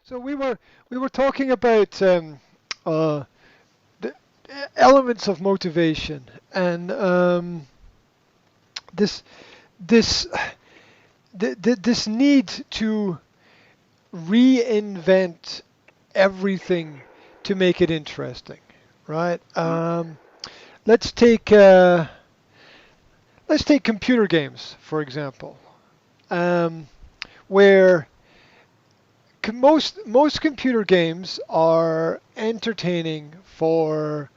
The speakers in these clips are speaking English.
So we were talking about the elements of motivation and this this this need to reinvent everything to make it interesting, right? Let's take uh, let's take computer games for example, um, where most computer games are entertaining for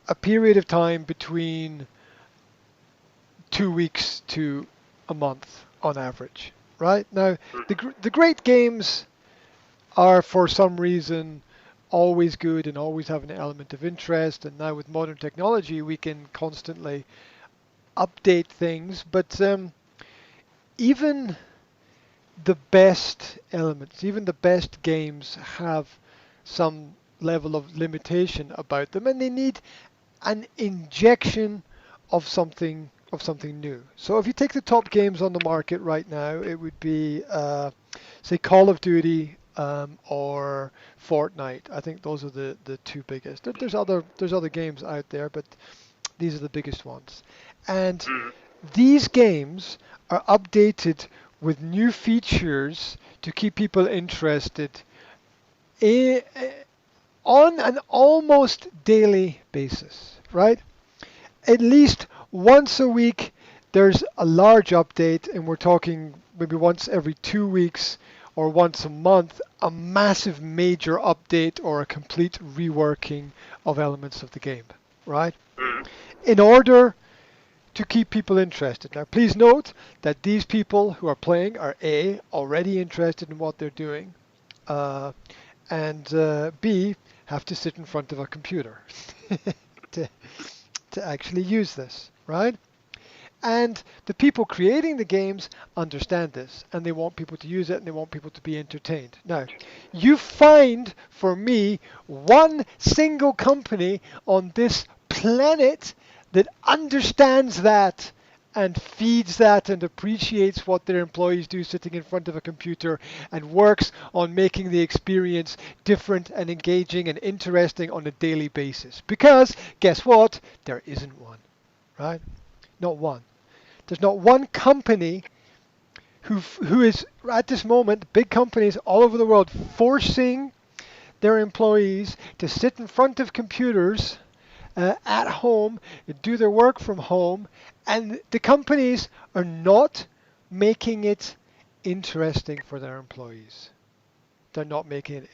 a period of time between 2 weeks to a month on average, right? Now, the great games are for some reason always good and always have an element of interest. And now with modern technology, we can constantly update things. But even the best elements, even the best games have some level of limitation about them, and they need an injection of something new. So if you take the top games on the market right now, it would be say Call of Duty or Fortnite. I think those are the two biggest. There's other games out there, but these are the biggest ones. And these games are updated with new features to keep people interested i- on an almost daily basis, right? At least once a week, there's a large update, and we're talking maybe once every 2 weeks or once a month, a massive major update or a complete reworking of elements of the game, right? In order to keep people interested. Now, please note that these people who are playing are A, already interested in what they're doing, uh, and B, have to sit in front of a computer to, to actually use this, right? And the people creating the games understand this, and they want people to use it, and they want people to be entertained. Now, you find for me one single company on this planet that understands that and feeds that and appreciates what their employees do sitting in front of a computer and works on making the experience different and engaging and interesting on a daily basis. Because guess what? There isn't one, right? Not one. There's not one company who is at this moment, big companies all over the world, forcing their employees to sit in front of computers at home, do their work from home, and the companies are not making it interesting for their employees. They're not making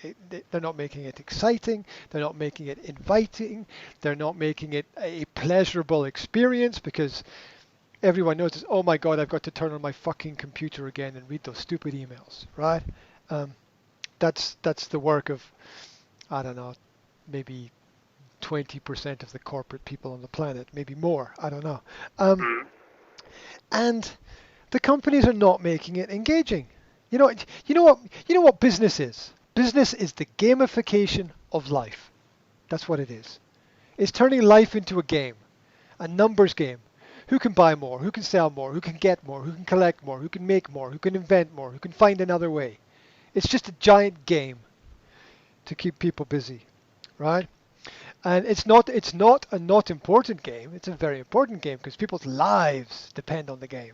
they're not making it exciting. They're not making it inviting. They're not making it a pleasurable experience because everyone notices, oh my God, I've got to turn on my fucking computer again and read those stupid emails, right? Um, that's the work of, I don't know, maybe 20% of the corporate people on the planet, maybe more, I don't know. And the companies are not making it engaging. You know, you know what business is? Business is the gamification of life. That's what it is. It's turning life into a game, a numbers game. Who can buy more? Who can sell more? Who can get more? Who can collect more? Who can make more? Who can invent more? Who can find another way? It's just a giant game to keep people busy, right? And it's not a not important game. It's a very important game because people's lives depend on the game,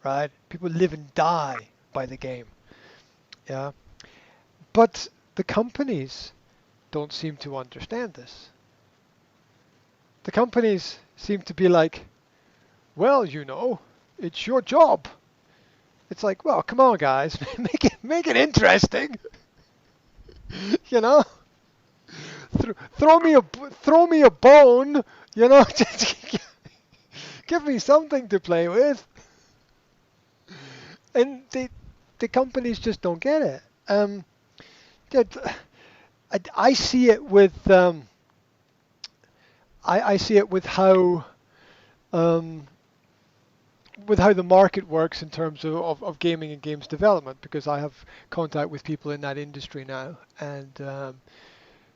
right? People live and die by the game. Yeah. But the companies don't seem to understand this. The companies seem to be like, well, it's your job. It's like, well, come on, guys, make it interesting. you know, throw me a bone. Just give me something to play with. And the companies just don't get it. I see it with I see it um, with how the market works in terms of gaming and games development because I have contact with people in that industry now and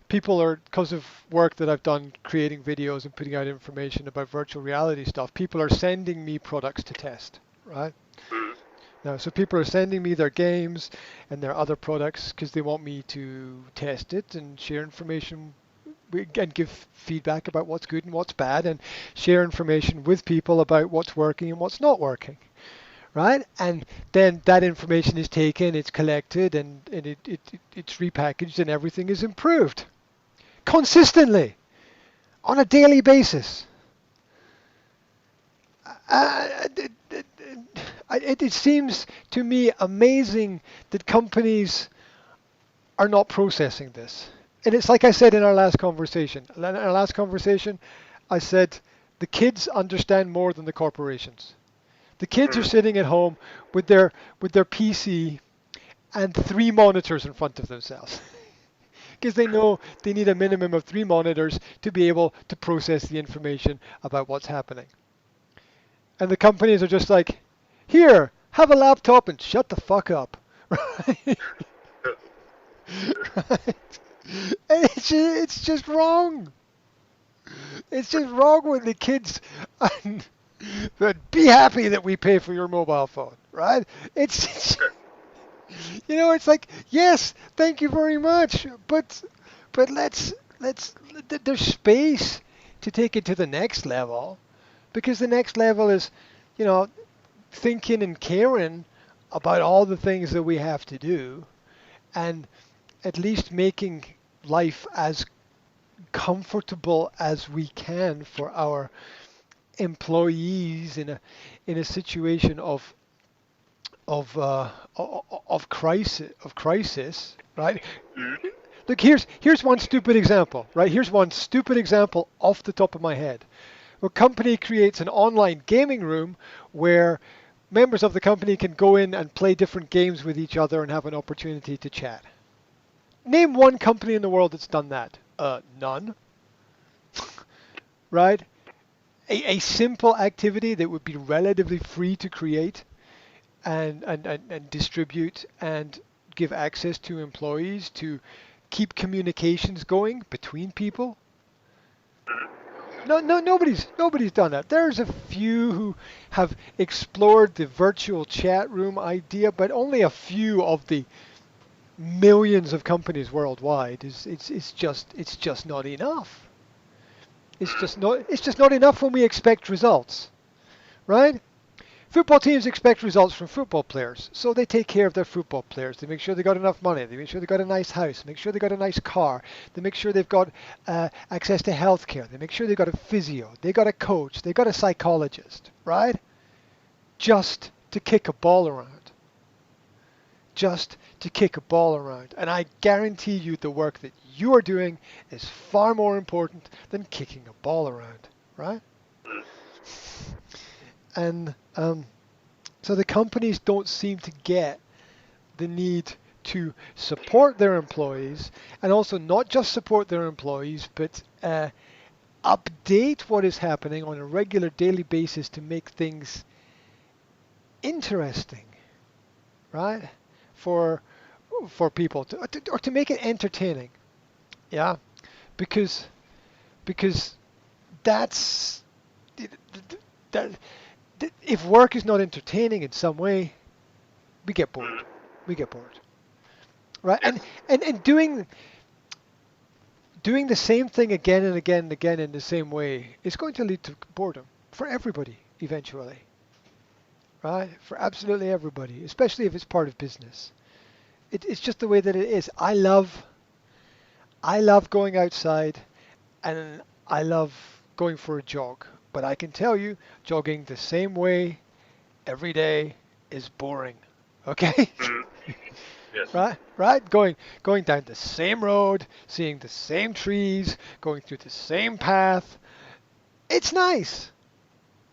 people are, because of work that I've done creating videos and putting out information about virtual reality stuff, people are sending me products to test, right? Now, so people are sending me their games and their other products because they want me to test it and share information and give feedback about what's good and what's bad and share information with people about what's working and what's not working, right? And then that information is taken, it's collected, and it's repackaged and everything is improved consistently on a daily basis. It seems to me amazing that companies are not processing this. And it's like I said in our last conversation. In our last conversation, I said the kids understand more than the corporations. The kids are sitting at home with their PC and 3 monitors in front of themselves. Because they know they need a minimum of 3 monitors to be able to process the information about what's happening. And the companies are just like, here, have a laptop and shut the fuck up. Right? Right? And it's just wrong. It's just wrong when the kids but be happy that we pay for your mobile phone, right? It's it's like, yes, thank you very much, but let's there's space to take it to the next level, because the next level is, thinking and caring about all the things that we have to do, and at least making life as comfortable as we can for our employees in a situation of crisis, right? Look, here's one stupid example, right? Here's one stupid example off the top of my head. A company creates an online gaming room where members of the company can go in and play different games with each other and have an opportunity to chat. Name one company in the world that's done that. None. Right? A simple activity that would be relatively free to create and distribute and give access to employees to keep communications going between people. No, nobody's done that. There's a few who have explored the virtual chat room idea, but only a few of the millions of companies worldwide. It's just not enough. It's just not enough when we expect results, right? Football teams expect results from football players, so they take care of their football players. They make sure they got enough money. They make sure they got a nice house. Make sure they got a nice car. They make sure they've got access to healthcare. They make sure they got a physio. They got a coach. They got a psychologist, right? Just to kick a ball around. Just to kick a ball around. And I guarantee you the work that you are doing is far more important than kicking a ball around, right? And so the companies don't seem to get the need to support their employees, and also not just support their employees, but update what is happening on a regular daily basis to make things interesting, right? For people or to make it entertaining, yeah, because that's that. If work is not entertaining in some way, we get bored. We get bored, right? And doing the same thing again and again and again in the same way is going to lead to boredom for everybody eventually, right? For absolutely everybody, especially if it's part of business. It's just the way that it is. I love going outside, and I love going for a jog. But I can tell you, jogging the same way every day is boring. Okay? Yes. Right? Going down the same road, seeing the same trees, going through the same path. It's nice,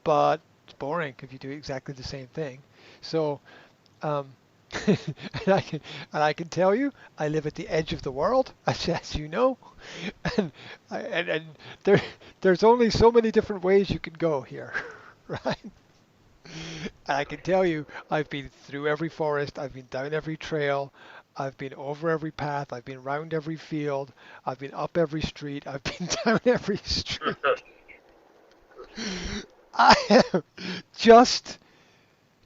but it's boring if you do exactly the same thing. So, and I can tell you, I live at the edge of the world, as you know, and there's only so many different ways you can go here, right? And I can tell you, I've been through every forest, I've been down every trail, I've been over every path, I've been round every field, I've been up every street, I've been down every street. I am just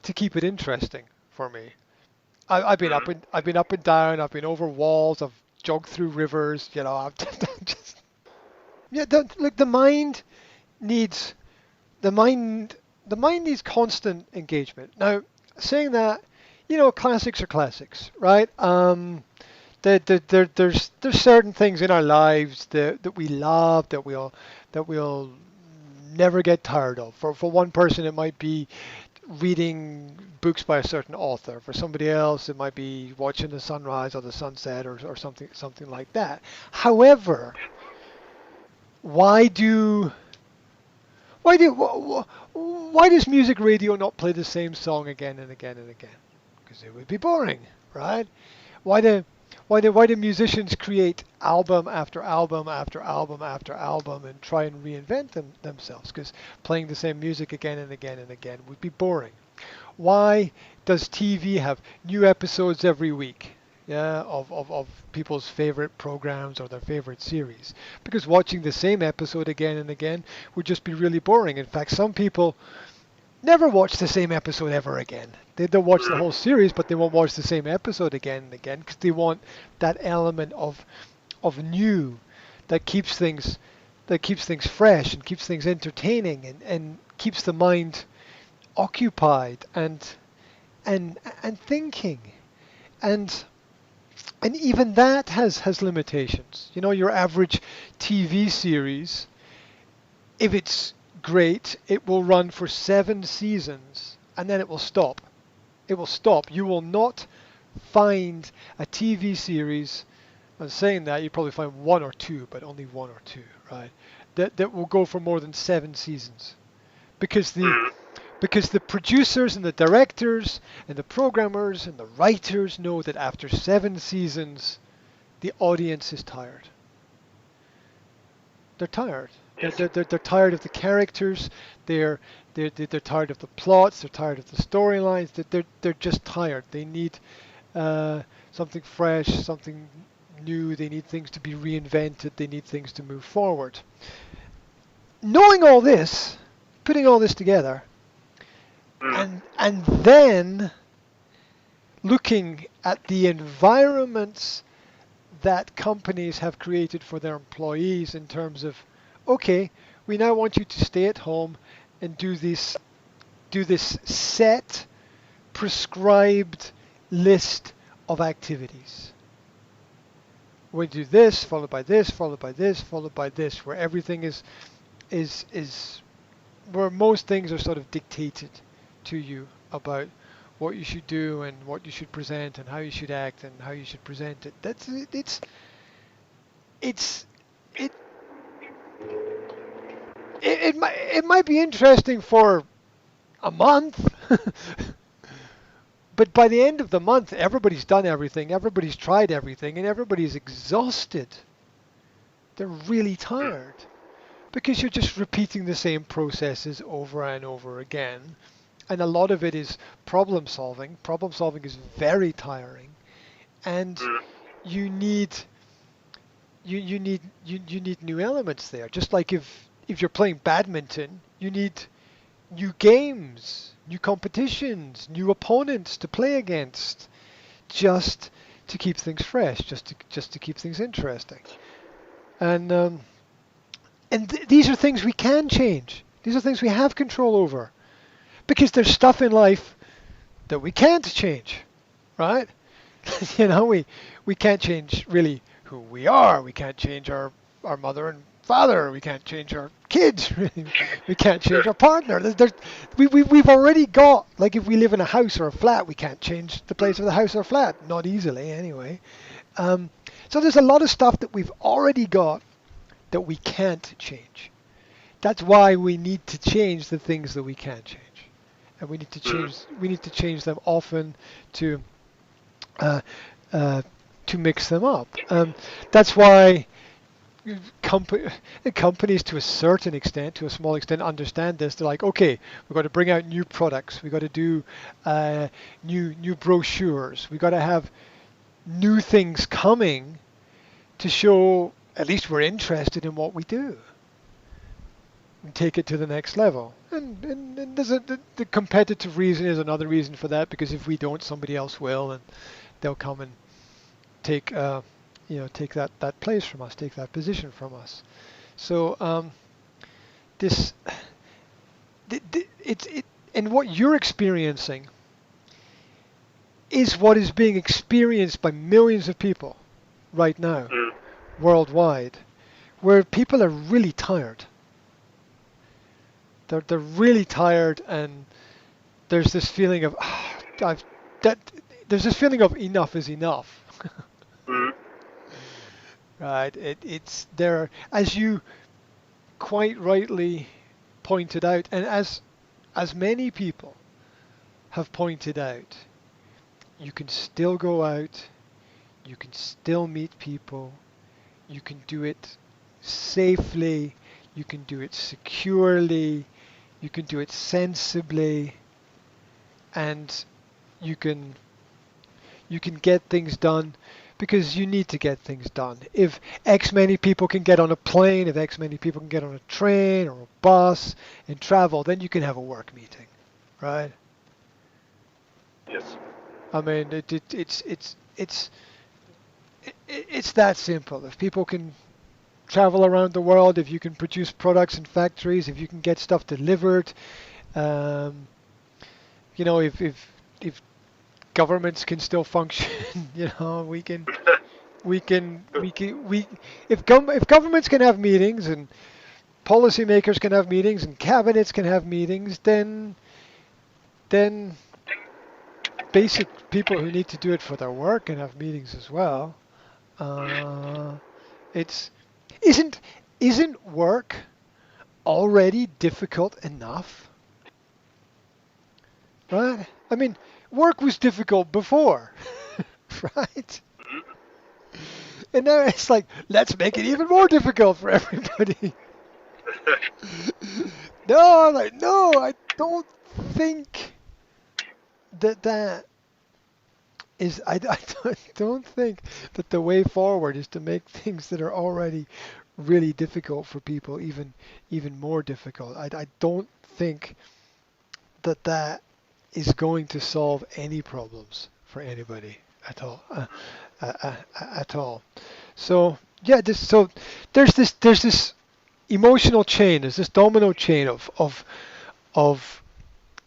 to keep it interesting for me. I've been I've been up and down. I've been over walls. I've jogged through rivers. You know, I've just yeah. Look, needs the mind the mind needs constant engagement. Now, saying that, classics are classics, right? There's certain things in our lives that we love that we'll never get tired of. For one person, it might be reading books by a certain author. For somebody else, it might be watching the sunrise or the sunset or something like that. However, why do why do why does music radio not play the same song again and again and again? Because it would be boring, right? Why do why do musicians create album after album after album after album and try and reinvent themselves? Because playing the same music again and again and again would be boring. Why does TV have new episodes every week? Yeah, of people's favorite programs or their favorite series. Because watching the same episode again and again would just be really boring. In fact, some people never watch the same episode ever again. They'll watch the whole series, but they won't watch the same episode again and again because they want that element of new that keeps things fresh and keeps things entertaining and keeps the mind occupied and thinking. And even that has limitations. Your average TV series, if it's great, it will run for 7 seasons and then it will stop. It will stop. You will not find a TV series. I'm saying that you probably find one or two, but only one or two, right? That will go for more than 7 seasons, because the producers and the directors and the programmers and the writers know that after 7 seasons, the audience is tired. They're tired. Yes. They're tired of the characters. They're tired of the plots. They're tired of the storylines. They're just tired. They need something fresh, something new. They need things to be reinvented. They need things to move forward. Knowing all this, putting all this together, and then looking at the environments that companies have created for their employees in terms of, okay, we now want you to stay at home and do this set, prescribed list of activities. We do this, followed by this, followed by this, followed by this, where everything is where most things are sort of dictated to you about what you should do and what you should present and how you should act and how you should present it. It might be interesting for a month, but by the end of the month, everybody's done everything, everybody's tried everything, and everybody's exhausted. They're really tired because you're just repeating the same processes over and over again. And a lot of it is problem solving. Problem solving is very tiring, and you need new elements there. Just like if you're playing badminton, you need new games, new competitions, new opponents to play against, just to keep things fresh, just to keep things interesting. And these are things we can change. These are things we have control over. Because there's stuff in life that we can't change, right? We can't change really who we are. We can't change our mother and father. We can't change our kids. We can't change our partner. We've already got, like if we live in a house or a flat, we can't change the place of the house or flat. Not easily, anyway. So there's a lot of stuff that we've already got that we can't change. That's why we need to change the things that we can change. And we need to change them often to mix them up. That's why companies, to a certain extent, to a small extent, understand this. They're like, okay, we've got to bring out new products. We've got to do new brochures. We've got to have new things coming to show at least we're interested in what we do. and take it to the next level. And there's the competitive reason is another reason for that, because if we don't, somebody else will, and they'll come and take take that place from us, take that position from us. So this it and what you're experiencing is what is being experienced by millions of people right now worldwide, where people are really tired. They're really tired, and there's this feeling of there's this feeling of enough is enough. Right? It's there, as you quite rightly pointed out, and as many people have pointed out, you can still go out, you can still meet people, you can do it safely, you can do it securely, you can do it sensibly, and you can get things done because you need to get things done. If X many people can get on a plane, if X many people can get on a train or a bus and travel, then you can have a work meeting, right? Yes. I mean, it's that simple. If people can travel around the world, if you can produce products in factories, if you can get stuff delivered, if governments can still function, if governments can have meetings and policymakers can have meetings and cabinets can have meetings, then basic people who need to do it for their work can have meetings as well. It's isn't work already difficult enough? Right? I mean, work was difficult before, right? And now it's like, let's make it even more difficult for everybody. No, I don't think that is, I don't think that the way forward is to make things that are already really difficult for people even more difficult. I don't think that is going to solve any problems for anybody at all. At all. So yeah, there's this emotional chain, there's this domino chain of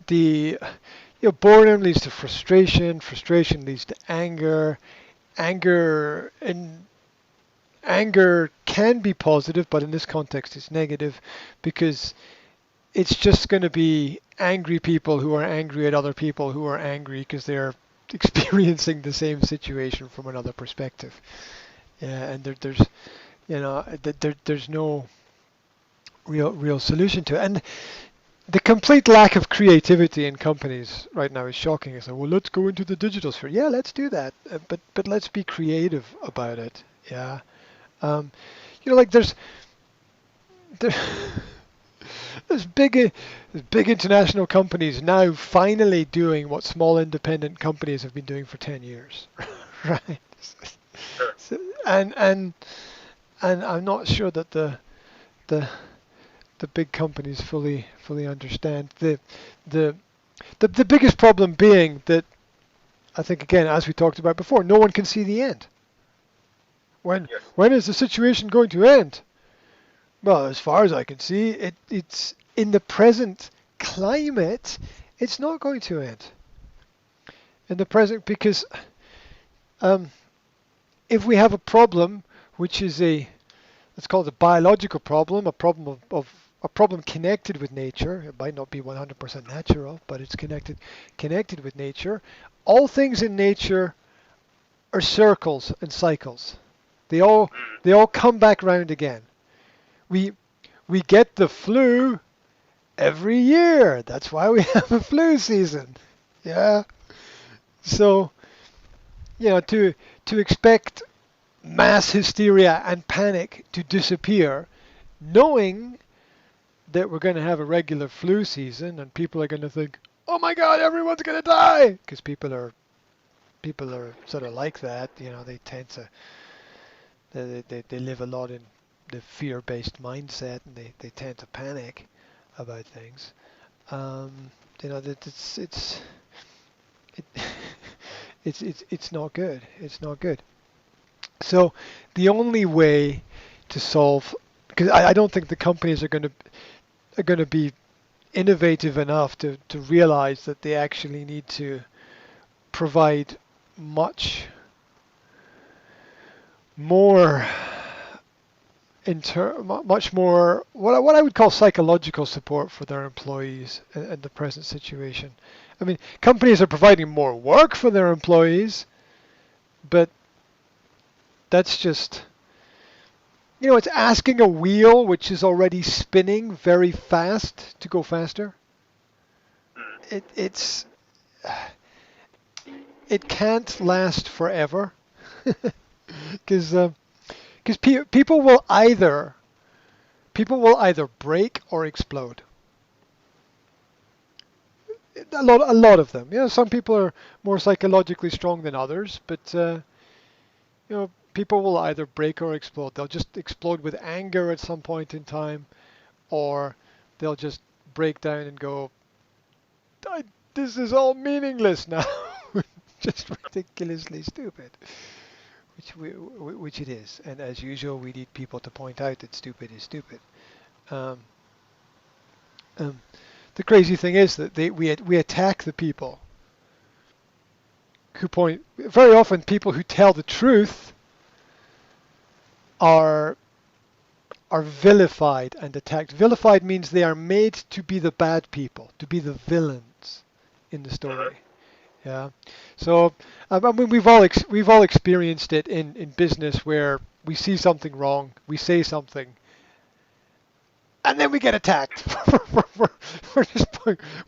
the boredom leads to frustration, frustration leads to anger, and anger can be positive, but in this context it's negative because it's just going to be angry people who are angry at other people who are angry because they're experiencing the same situation from another perspective. Yeah, and there's no real solution to it. And the complete lack of creativity in companies right now is shocking. It's like, well, let's go into the digital sphere. Yeah, let's do that, but let's be creative about it. Yeah, like there's big international companies now finally doing what small independent companies have been doing for 10 years, right? Sure. So, and I'm not sure that the big companies fully understand the biggest problem being that I think, again, as we talked about before, no one can see the end. When is the situation going to end? Well, as far as I can see, it's in the present climate, it's not going to end. In the present, because if we have a problem, which is let's call it a biological problem, a problem connected with nature. It might not be 100% natural, but it's connected with nature. All things in nature are circles and cycles. They all come back round again. We get the flu every year. That's why we have a flu season. Yeah. So, to expect mass hysteria and panic to disappear, knowing that we're going to have a regular flu season and people are going to think, oh my God, everyone's going to die, because people are sort of like that. They tend to they live a lot in the fear-based mindset, and they tend to panic about things. You know that it, it's not good. It's not good. So the only way to solve, because I don't think the companies are going to be innovative enough to realize that they actually need to provide much more much more what I would call psychological support for their employees in the present situation. I mean, companies are providing more work for their employees, but that's just, you know, it's asking a wheel which is already spinning very fast to go faster. It can't last forever because people will either break or explode. A lot of them. You know, some people are more psychologically strong than others, but you know, people will either break or explode. They'll just explode with anger at some point in time, or they'll just break down and go, "This is all meaningless now." Just ridiculously stupid, which it is. And as usual, we need people to point out that stupid is stupid. Um, the crazy thing is that we attack the people who point. Very often, people who tell the truth are vilified and attacked. Vilified means they are made to be the bad people, to be the villains in the story. Yeah. So I mean, we've all experienced it in business where we see something wrong, we say something, and then we get attacked. We're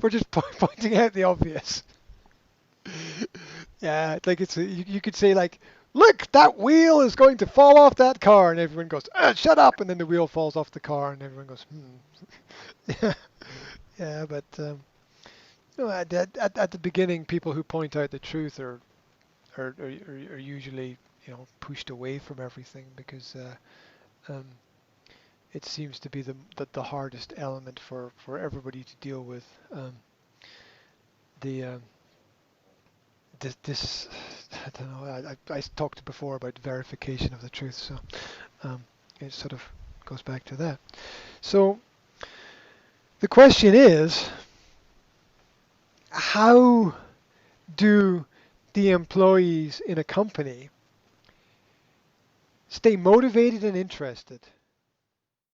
just pointing out the obvious. Yeah, like you could say like, look, that wheel is going to fall off that car, and everyone goes, shut up, and then the wheel falls off the car, and everyone goes, yeah, yeah, but no, at the beginning, people who point out the truth are usually, you know, pushed away from everything because it seems to be the hardest element for everybody to deal with. The this I don't know. I talked before about verification of the truth, so it sort of goes back to that. So the question is, how do the employees in a company stay motivated and interested